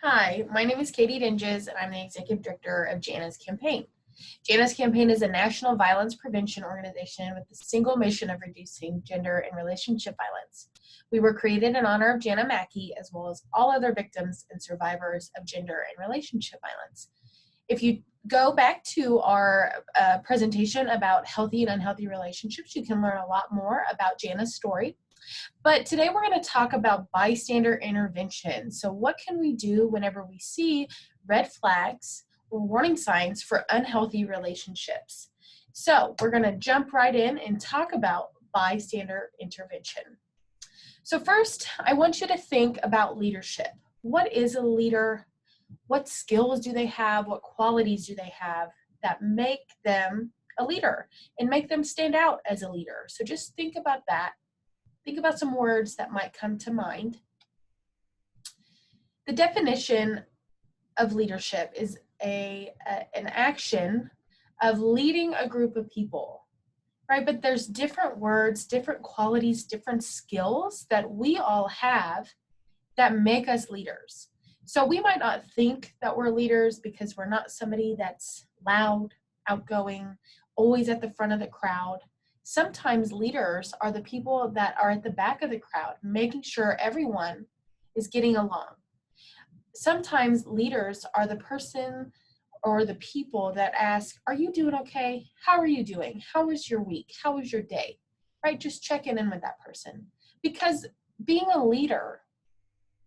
Hi, my name is Katie Dinges, and I'm the Executive Director of Jana's Campaign. Jana's Campaign is a national violence prevention organization with the single mission of reducing gender and relationship violence. We were created in honor of Jana Mackey, as well as all other victims and survivors of gender and relationship violence. If you go back to our presentation about healthy and unhealthy relationships, you can learn a lot more about Jana's story. But today we're going to talk about bystander intervention. So what can we do whenever we see red flags or warning signs for unhealthy relationships? So we're going to jump right in and talk about bystander intervention. So first, I want you to think about leadership. What is a leader? What skills do they have? What qualities do they have that make them a leader and make them stand out as a leader? So just think about that. Think about some words that might come to mind. The definition of leadership is an action of leading a group of people, right? But there's different words, different qualities, different skills that we all have that make us leaders. So we might not think that we're leaders because we're not somebody that's loud, outgoing, always at the front of the crowd. Sometimes leaders are the people that are at the back of the crowd, making sure everyone is getting along. Sometimes leaders are the person or the people that ask, are you doing okay? How are you doing? How was your week? How was your day? Right? Just checking in with that person. Because being a leader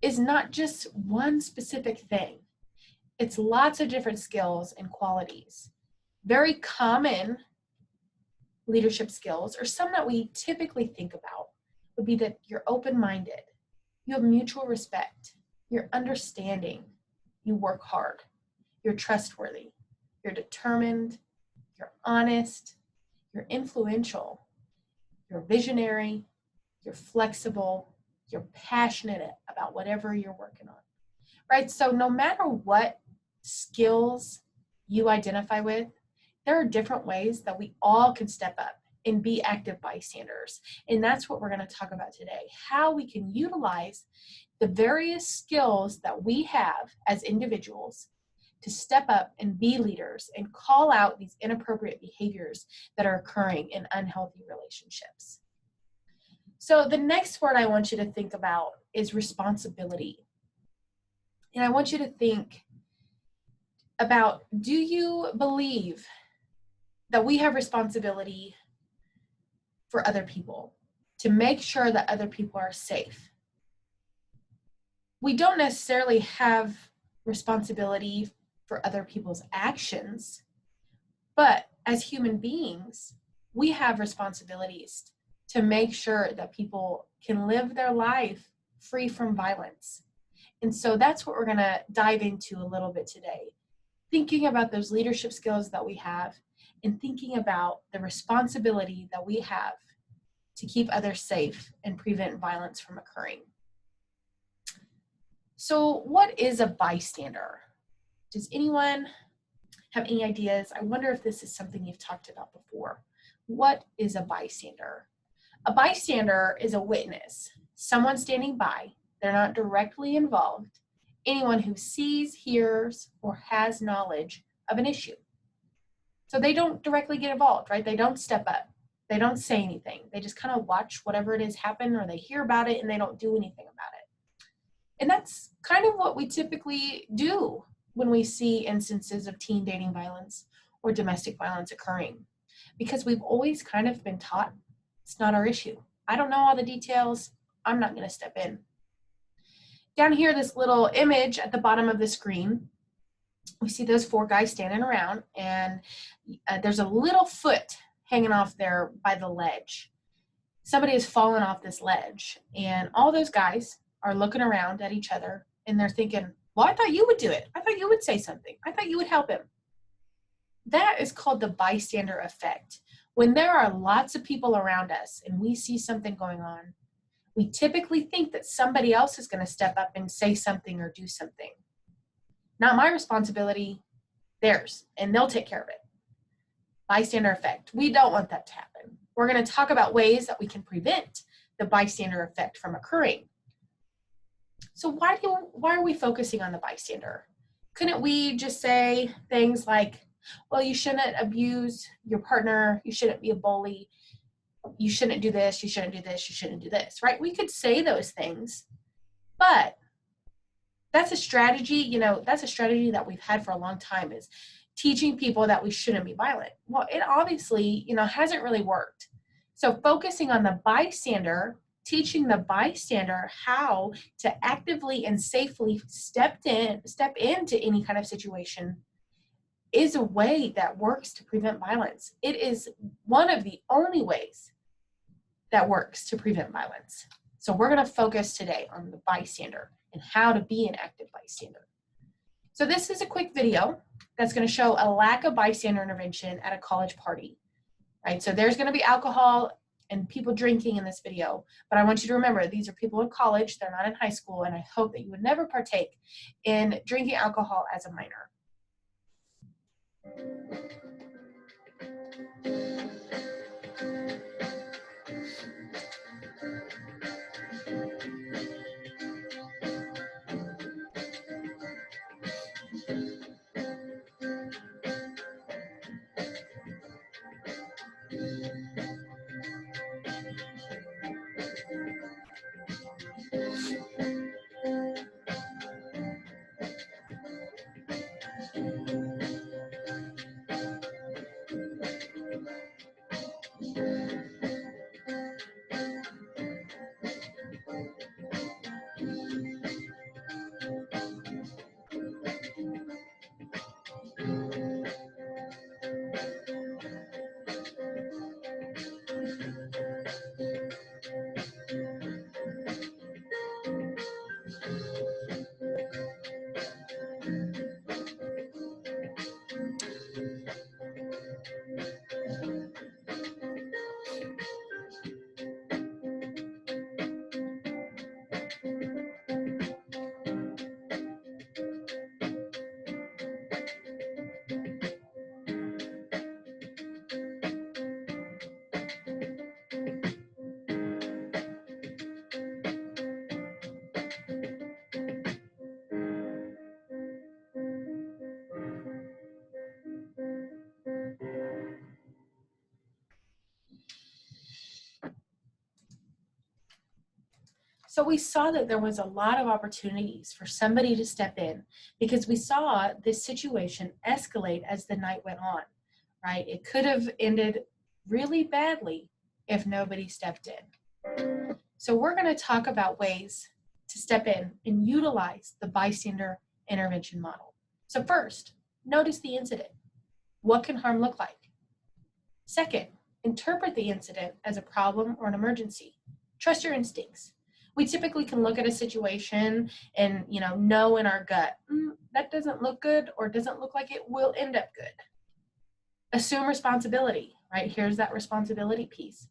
is not just one specific thing. It's lots of different skills and qualities. Very common leadership skills, or some that we typically think about, would be that you're open-minded, you have mutual respect, you're understanding, you work hard, you're trustworthy, you're determined, you're honest, you're influential, you're visionary, you're flexible, you're passionate about whatever you're working on, right? So no matter what skills you identify with, there are different ways that we all can step up and be active bystanders. And that's what we're going to talk about today, how we can utilize the various skills that we have as individuals to step up and be leaders and call out these inappropriate behaviors that are occurring in unhealthy relationships. So the next word I want you to think about is responsibility. And I want you to think about, do you believe that we have responsibility for other people, to make sure that other people are safe? We don't necessarily have responsibility for other people's actions, but as human beings, we have responsibilities to make sure that people can live their life free from violence. And so that's what we're going to dive into a little bit today, thinking about those leadership skills that we have and thinking about the responsibility that we have to keep others safe and prevent violence from occurring. So what is a bystander? Does anyone have any ideas? I wonder if this is something you've talked about before. What is a bystander? A bystander is a witness, someone standing by. They're not directly involved. Anyone who sees, hears, or has knowledge of an issue. So they don't directly get involved, right? They don't step up. They don't say anything. They just kind of watch whatever it is happen, or they hear about it and they don't do anything about it. And that's kind of what we typically do when we see instances of teen dating violence or domestic violence occurring, because we've always kind of been taught it's not our issue. I don't know all the details. I'm not going to step in. Down here, this little image at the bottom of the screen, we see those four guys standing around, and there's a little foot hanging off there by the ledge. Somebody has fallen off this ledge, and all those guys are looking around at each other, and they're thinking, well, I thought you would do it. I thought you would say something. I thought you would help him. That is called the bystander effect. When there are lots of people around us and we see something going on, we typically think that somebody else is going to step up and say something or do something. Not my responsibility, theirs, and they'll take care of it. Bystander effect. We don't want that to happen. We're going to talk about ways that we can prevent the bystander effect from occurring. So why are we focusing on the bystander? Couldn't we just say things like, well, you shouldn't abuse your partner, you shouldn't be a bully, you shouldn't do this, you shouldn't do this, you shouldn't do this, right? We could say those things, but that's a strategy, that's a strategy that we've had for a long time, is teaching people that we shouldn't be violent. Well, it obviously, hasn't really worked. So focusing on the bystander, teaching the bystander how to actively and safely step into any kind of situation is a way that works to prevent violence. It is one of the only ways that works to prevent violence. So we're going to focus today on the bystander and how to be an active bystander. So this is a quick video that's going to show a lack of bystander intervention at a college party, right? So there's going to be alcohol and people drinking in this video, but I want you to remember these are people in college, they're not in high school, and I hope that you would never partake in drinking alcohol as a minor. So we saw that there was a lot of opportunities for somebody to step in because we saw this situation escalate as the night went on, right? It could have ended really badly if nobody stepped in. So we're going to talk about ways to step in and utilize the bystander intervention model. So first, notice the incident. What can harm look like? Second, interpret the incident as a problem or an emergency. Trust your instincts. We typically can look at a situation and know in our gut, that doesn't look good or doesn't look like it will end up good. Assume responsibility, right? Here's that responsibility piece.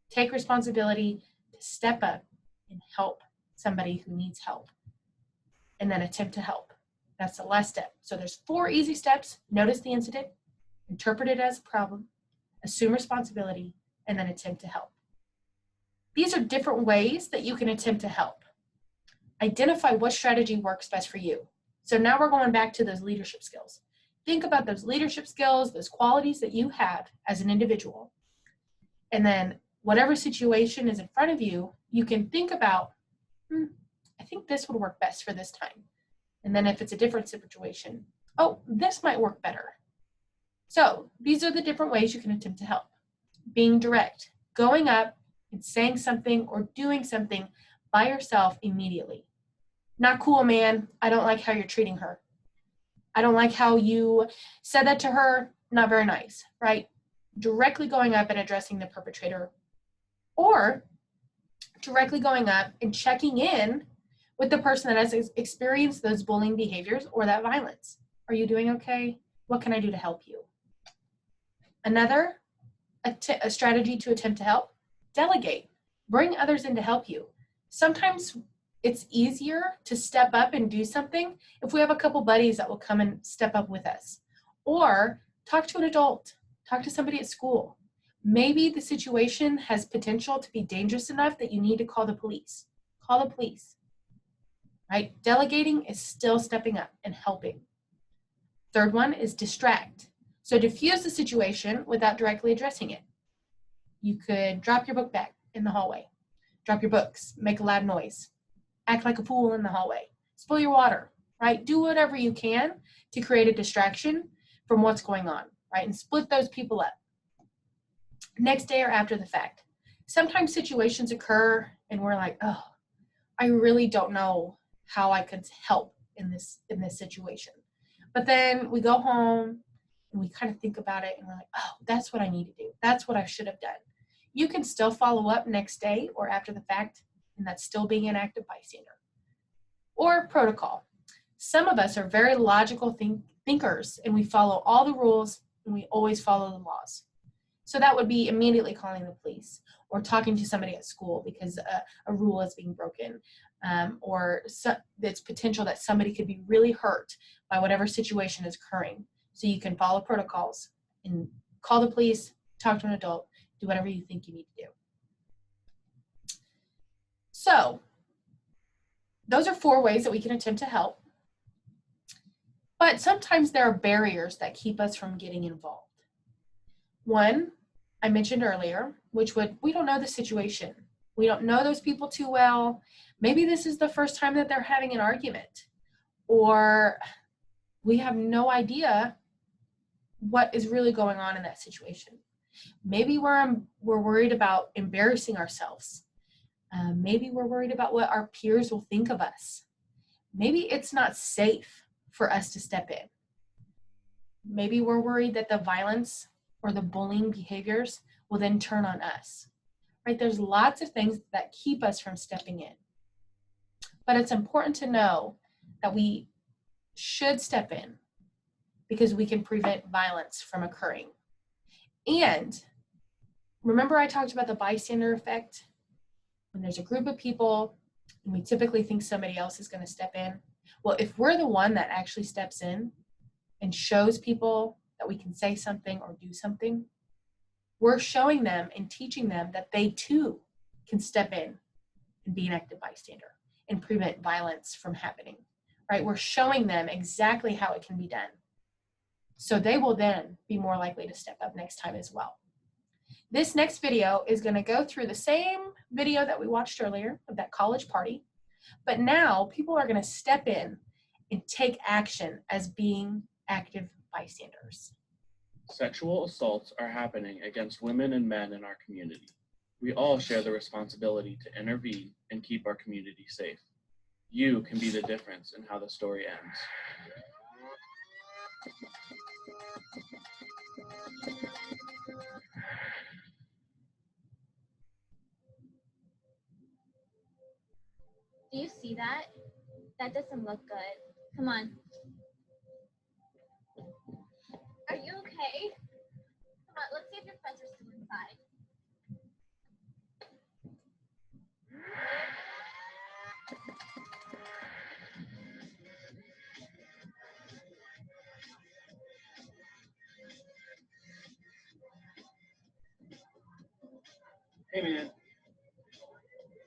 Take responsibility to step up and help somebody who needs help. And then attempt to help. That's the last step. So there's 4 easy steps. Notice the incident, interpret it as a problem, assume responsibility, and then attempt to help. These are different ways that you can attempt to help. Identify what strategy works best for you. So now we're going back to those leadership skills. Think about those leadership skills, those qualities that you have as an individual. And then whatever situation is in front of you, you can think about, I think this would work best for this time. And then if it's a different situation, this might work better. So these are the different ways you can attempt to help. Being direct, going up and saying something or doing something by yourself immediately. Not cool, man. I don't like how you're treating her. I don't like how you said that to her. Not very nice, right? Directly going up and addressing the perpetrator, or directly going up and checking in with the person that has experienced those bullying behaviors or that violence. Are you doing okay? What can I do to help you? Another a strategy to attempt to help, delegate. Bring others in to help you. Sometimes it's easier to step up and do something if we have a couple buddies that will come and step up with us. Or talk to an adult, talk to somebody at school. Maybe the situation has potential to be dangerous enough that you need to call the police. Call the police. right? Delegating is still stepping up and helping. Third one is distract. So diffuse the situation without directly addressing it. You could drop your book bag in the hallway, drop your books, make a loud noise, act like a fool in the hallway, spill your water, right? Do whatever you can to create a distraction from what's going on, right? And split those people up. Next day or after the fact. Sometimes situations occur and we're like, oh, I really don't know how I could help in this situation. But then we go home and we kind of think about it and we're like, oh, that's what I need to do. That's what I should have done. You can still follow up next day or after the fact, and that's still being an active bystander. Or protocol. Some of us are very logical thinkers and we follow all the rules and we always follow the laws. So that would be immediately calling the police or talking to somebody at school because a rule is being broken, or it's potential that somebody could be really hurt by whatever situation is occurring. So you can follow protocols and call the police, talk to an adult, do whatever you think you need to do. So those are 4 ways that we can attempt to help. But sometimes there are barriers that keep us from getting involved. One, I mentioned earlier, we don't know the situation. We don't know those people too well. Maybe this is the first time that they're having an argument, or we have no idea what is really going on in that situation. Maybe we're worried about embarrassing ourselves. Maybe we're worried about what our peers will think of us. Maybe it's not safe for us to step in. Maybe we're worried that the violence or the bullying behaviors will then turn on us, right? There's lots of things that keep us from stepping in. But it's important to know that we should step in because we can prevent violence from occurring. And remember I talked about the bystander effect? When there's a group of people and we typically think somebody else is going to step in. Well, if we're the one that actually steps in and shows people that we can say something or do something, we're showing them and teaching them that they too can step in and be an active bystander and prevent violence from happening, right? We're showing them exactly how it can be done. So they will then be more likely to step up next time as well. This next video is going to go through the same video that we watched earlier of that college party, but now people are going to step in and take action as being active bystanders. Sexual assaults are happening against women and men in our community. We all share the responsibility to intervene and keep our community safe. You can be the difference in how the story ends. Do you see that? That doesn't look good. Come on. Are you okay? Come on, let's see if your friends are still inside. Hey man,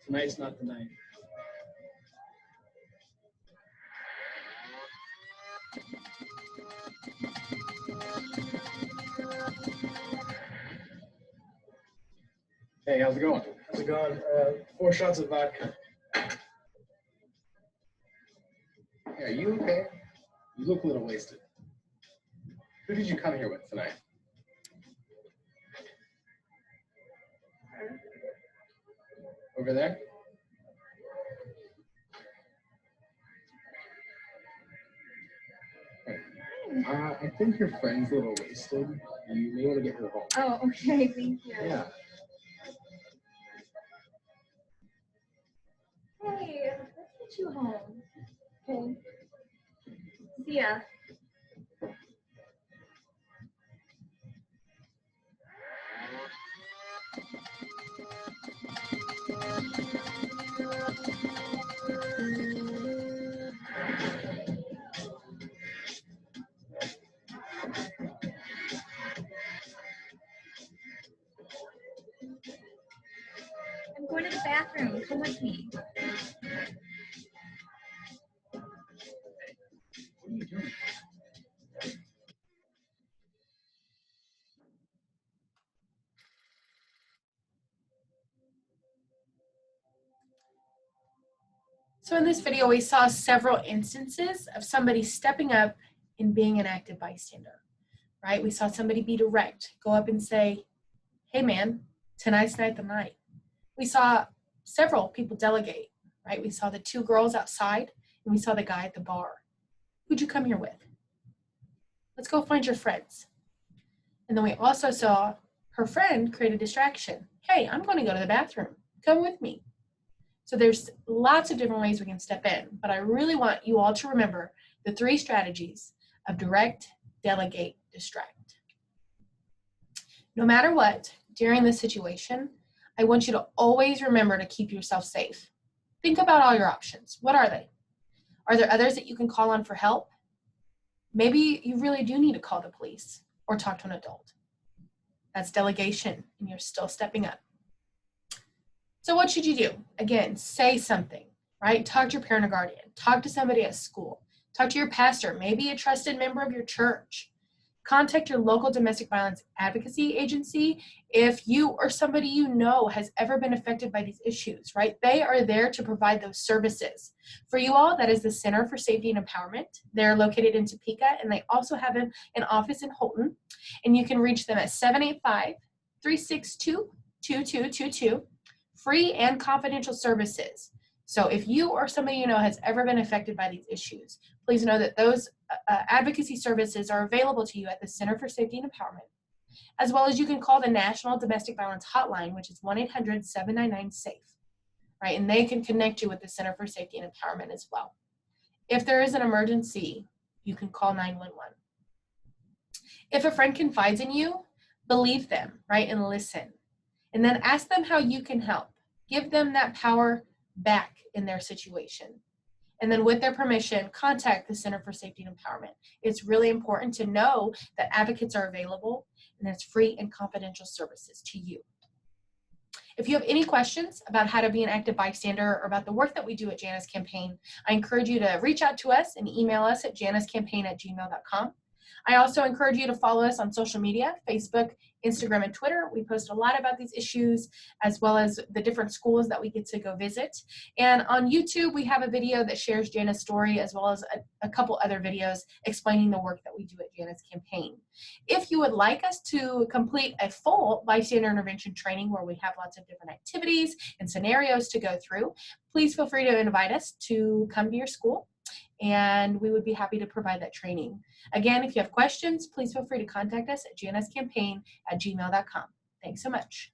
tonight's not the night. Hey, how's it going? How's it going? 4 shots of vodka. Hey, are you okay? You look a little wasted. Who did you come here with tonight? Over there? Hey, I think your friend's a little wasted. You may want to get her home. Oh, okay, thank you. Yeah. Hey, let's get you home. Okay. See ya. I'm going to the bathroom. Come with me. So in this video, we saw several instances of somebody stepping up and being an active bystander, right? We saw somebody be direct, go up and say, hey man, tonight's not the night. We saw several people delegate, right? We saw the two girls outside and we saw the guy at the bar. Who'd you come here with? Let's go find your friends. And then we also saw her friend create a distraction. Hey, I'm going to go to the bathroom. Come with me. So there's lots of different ways we can step in, but I really want you all to remember the 3 strategies of direct, delegate, distract. No matter what, during this situation, I want you to always remember to keep yourself safe. Think about all your options. What are they? Are there others that you can call on for help? Maybe you really do need to call the police or talk to an adult. That's delegation, and you're still stepping up. So what should you do? Again, say something, right? Talk to your parent or guardian. Talk to somebody at school. Talk to your pastor, maybe a trusted member of your church. Contact your local domestic violence advocacy agency if you or somebody you know has ever been affected by these issues, right? They are there to provide those services. For you all, that is the Center for Safety and Empowerment. They're located in Topeka, and they also have an office in Holton. And you can reach them at 785-362-2222. Free and confidential services. So if you or somebody you know has ever been affected by these issues, please know that those advocacy services are available to you at the Center for Safety and Empowerment, as well as you can call the National Domestic Violence Hotline, which is 1-800-799-SAFE, right? And they can connect you with the Center for Safety and Empowerment as well. If there is an emergency, you can call 911. If a friend confides in you, believe them, right, and listen. And then ask them how you can help. Give them that power back in their situation. And then with their permission, contact the Center for Safety and Empowerment. It's really important to know that advocates are available and it's free and confidential services to you. If you have any questions about how to be an active bystander or about the work that we do at Janice Campaign, I encourage you to reach out to us and email us at janicecampaign@gmail.com. I also encourage you to follow us on social media, Facebook, Instagram, and Twitter. We post a lot about these issues, as well as the different schools that we get to go visit. And on YouTube, we have a video that shares Janice's story, as well as a couple other videos explaining the work that we do at Janice Campaign. If you would like us to complete a full bystander intervention training where we have lots of different activities and scenarios to go through, please feel free to invite us to come to your school, and we would be happy to provide that training. Again, if you have questions, please feel free to contact us at janicecampaign@gmail.com. Thanks so much.